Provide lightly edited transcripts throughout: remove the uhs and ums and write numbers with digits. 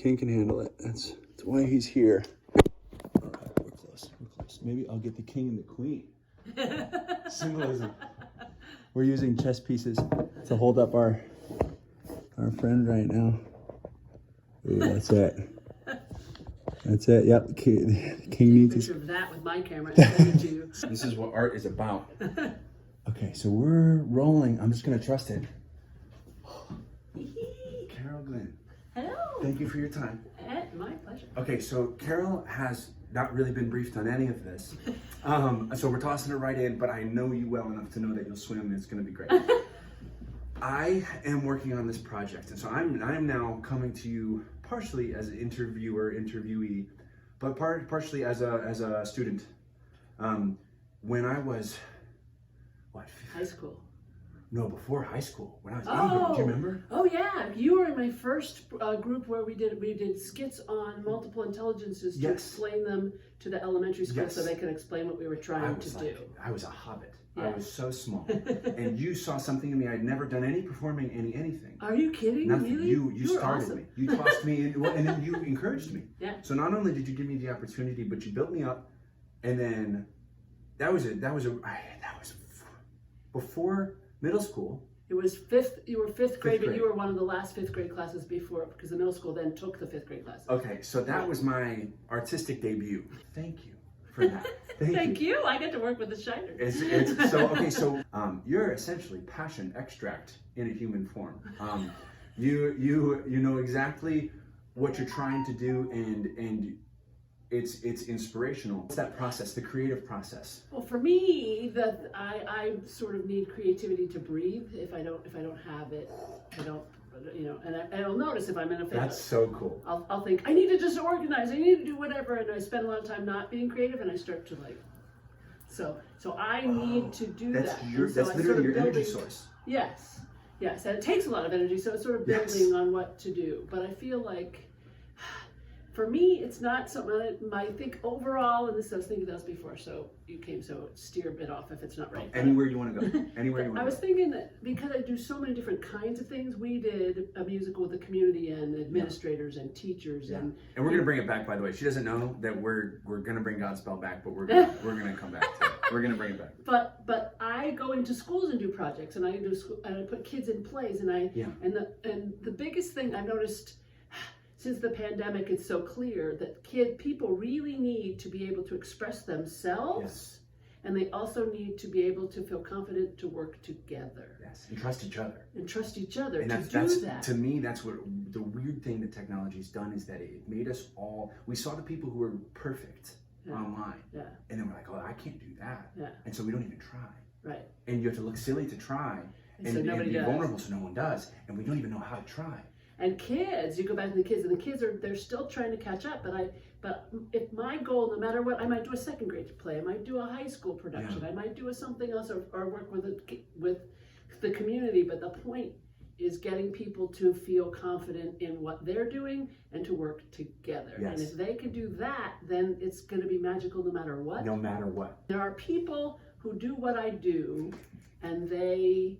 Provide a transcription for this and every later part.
king can handle it. That's why he's here. All right, we're close. Maybe I'll get the king and the queen. Symbolism. We're using chess pieces to hold up our friend right now. Ooh, that's it. That's it. Yep. The king needs his. Picture of that with my camera and send it to you. This is what art is about. Okay, so we're rolling. I'm just gonna trust it. Carol Glenn. Hello. Thank you for your time. My pleasure. Okay, so Carol has not really been briefed on any of this. So we're tossing her right in, but I know you well enough to know that you'll swim and it's gonna be great. I am working on this project, and so I'm now coming to you partially as an interviewee, but partially as a student. When I was, high school. No, before high school, when I was 8. Do you remember? Oh yeah, you were in my first group where we did skits on multiple intelligences to explain them to the elementary school so they could explain what we were trying to do. I was a hobbit. Yeah. I was so small, and you saw something in me. I'd never done any performing, anything. Are you kidding? Nothing. Really? You started awesome. me. You tossed me in, and then you encouraged me. Yeah. So not only did you give me the opportunity, but you built me up, and then that was before middle school. It was you were fifth grade, but you were one of the last 5th grade classes before, because the middle school then took the 5th grade classes. Okay, so that was my artistic debut. Thank you for that. Thank you. I get to work with the Shiners. So you're essentially passion extract in a human form. You know exactly what you're trying to do, and it's inspirational. It's that process, the creative process. Well, for me, I sort of need creativity to breathe. If I don't have it, I don't, and I'll notice if I'm in a failure. That's so cool. I'll think I need to just organize. I need to do whatever, and I spend a lot of time not being creative, and I start to So I need to do that. That's literally your energy source. Yes, and it takes a lot of energy. So it's sort of building on what to do. But I feel like, for me, it's not something I think overall, and this I was thinking that was before, so you came, so steer a bit off if it's not right. Anywhere you want to go. Anywhere you want to go. I was thinking that because I do so many different kinds of things, we did a musical with the community and administrators and teachers. And we're going to bring it back, by the way. She doesn't know that we're going to bring Godspell back, but we're going to come back to it. We're going to bring it back. But I go into schools and do projects, and I put kids in plays, and the biggest thing I've noticed since the pandemic, it's so clear that people really need to be able to express themselves, and they also need to be able to feel confident to work together. Yes, and trust each other. And trust each other and to do that. To me, that's what the weird thing that technology's done is that it made us all. We saw the people who were perfect online, and then we're like, oh, I can't do that, and so we don't even try. Right. And you have to look silly to try, and be vulnerable so no one does, and we don't even know how to try. And kids, you go back to the kids, and the kids they're still trying to catch up. But if my goal, no matter what, I might do a 2nd grade play, I might do a high school production, I might do something else, or work with the community. But the point is getting people to feel confident in what they're doing and to work together. Yes. And if they can do that, then it's going to be magical no matter what. No matter what. There are people who do what I do, and they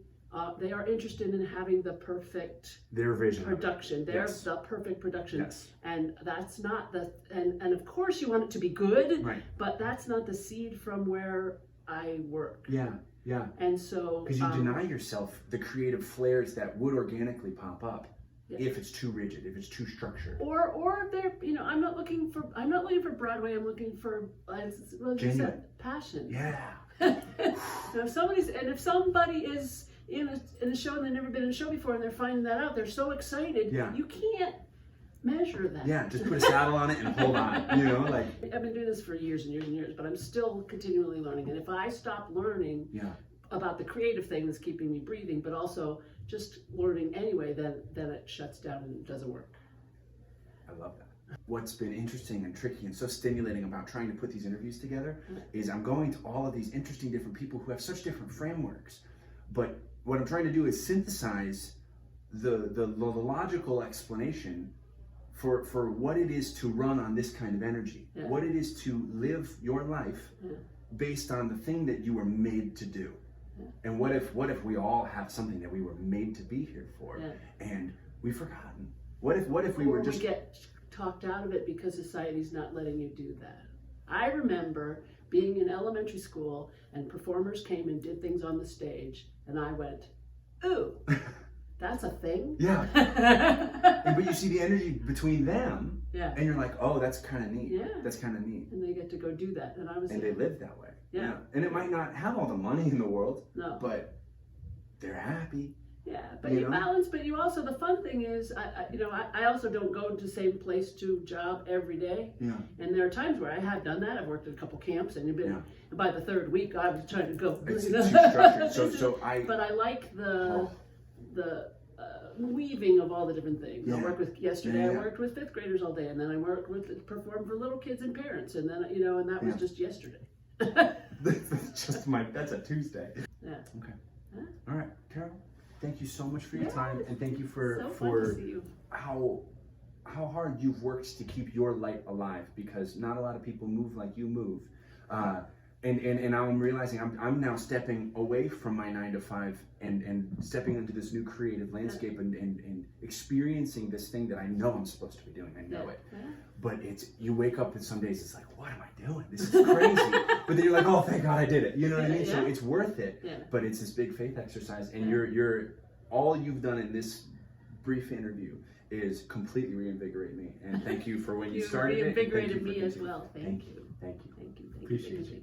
are interested in having the perfect production. They're the perfect production, and that's not and of course you want it to be good, but that's not the seed from where I work. And so because you deny yourself the creative flares that would organically pop up if it's too rigid, if it's too structured, or if they're I'm not looking for Broadway. I'm looking for passion. If somebody is in a show and they've never been in a show before and they're finding that out, they're so excited. You can't measure that. Just put a saddle on it and hold on. I've been doing this for years and years and years, but I'm still continually learning. And if I stop learning about the creative thing that's keeping me breathing, but also just learning anyway, then it shuts down and it doesn't work. I love that. What's been interesting and tricky and so stimulating about trying to put these interviews together is I'm going to all of these interesting different people who have such different frameworks, but what I'm trying to do is synthesize the logical explanation for what it is to run on this kind of energy, what it is to live your life based on the thing that you were made to do. And what if we all have something that we were made to be here for, and we've forgotten? What if we were just talked out of it because society's not letting you do that. I remember being in elementary school and performers came and did things on the stage, and I went, ooh, that's a thing? Yeah. But you see the energy between them, Yeah. and you're like, oh, that's kind of neat. Yeah. That's kind of neat. And they get to go do that. And I was And they live that way. Yeah. And it might not have all the money in the world, no. but they're happy. Yeah, but You you know? balance, but you also, the fun thing is, I also don't go to the same place to job every day. Yeah. And there are times where I have done that. I've worked at a couple camps, and Yeah. by the third week, I was trying to go. It's too structured. But I like the weaving of all the different things. Yeah. I worked with yesterday. Yeah. I worked with fifth graders all day, and then I worked with performed for little kids and parents, and then and that was Yeah. just yesterday. That's a Tuesday. Yeah. Okay. Huh? All right, Carol. Thank you so much for your Yeah. time, and thank you So for fun to see you. how hard you've worked to keep your light alive, because not a lot of people move like you move. And I'm realizing I'm now stepping away from my 9 to 5 and stepping into this new creative landscape and experiencing this thing that I know I'm supposed to be doing. I know it. Yeah. But you wake up and some days it's like, what am I doing? This is crazy. But then you're like, oh, thank God I did it. You know what I mean? So Yeah. it's worth it. Yeah. But it's this big faith exercise, and Yeah. you're all you've done in this brief interview is completely reinvigorate me. And thank you for when you started it. And thank you reinvigorated for me as continuing. well. Thank you. Thank you. Thank you. Appreciate you.